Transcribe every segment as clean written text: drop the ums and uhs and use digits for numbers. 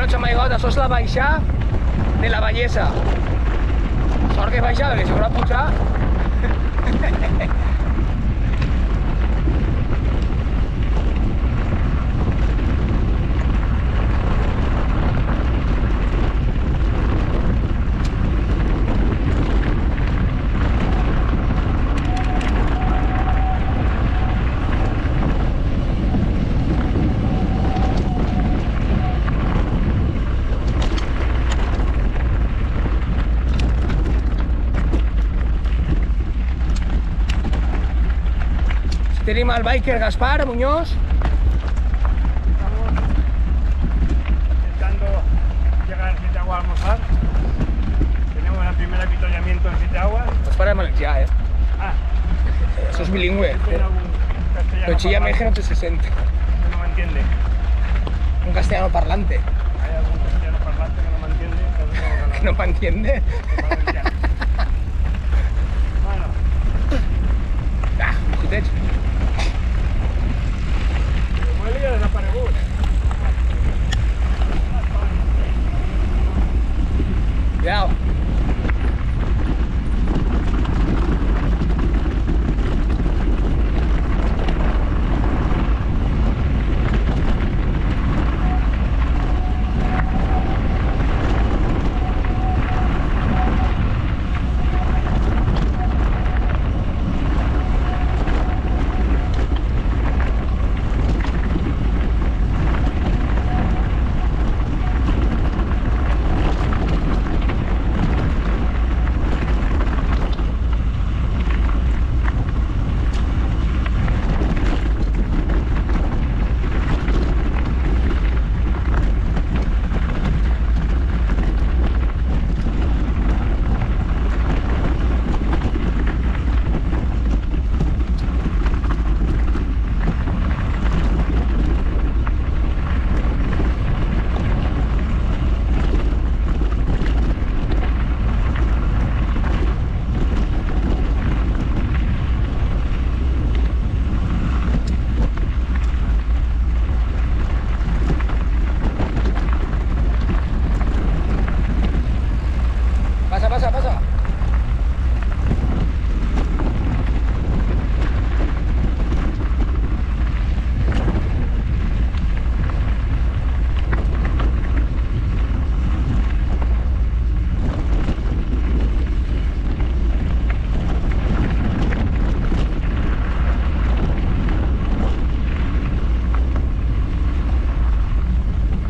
Bueno, xamaigot, això és la baixada de la Vallesa. Sort que és baixada, que si haurà pujar... Tenim el biker Gaspar Muñoz. Estamos intentando llegar a Siete Aguas a almorzar. Tenemos el primer avituallamiento en Siete Aguas. Gaspar es valencià, eh? Ah, Eso es bilingüe. tiene algún castellano Lo chilla parlante no te se siente. que no me entiende. Un castellano parlante. Hay algún castellano parlante que no me entiende, entonces tengo que hablar Que no me entiende. valenciano. Bueno, Ah, ojitets. igual ya desaparegut. Cuidado. Pasa, pasa, pasa.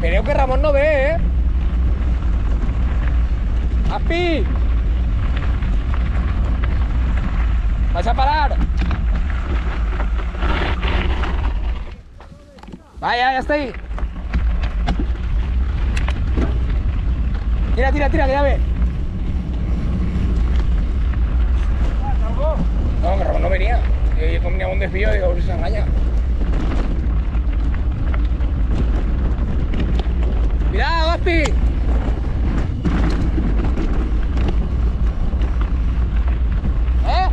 Creo que Ramón no ve, ¿eh? ¡Aspi! ¿Vas a parar? Vaya, ya está ahí. Tira, tira, tira, que ya ve. No, que Ramón no venía. Yo comía un desvío y digo, si se engaña. ¡Cuidado, Gaspi! ¿Eh?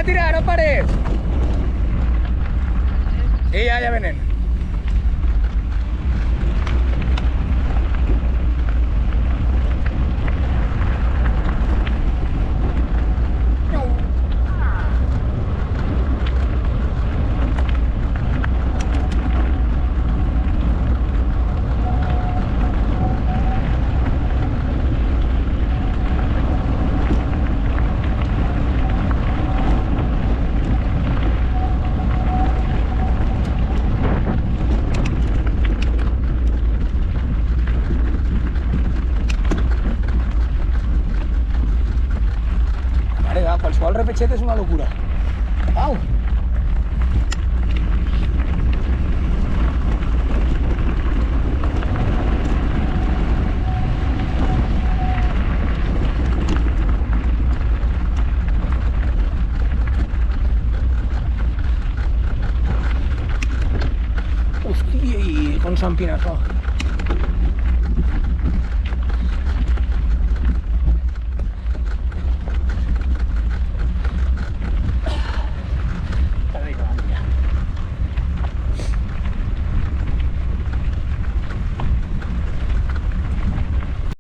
Tira, no pares. Sí, ya vienen. el repechete es una locura. ¡Au! Hostia, y con San Pinazón.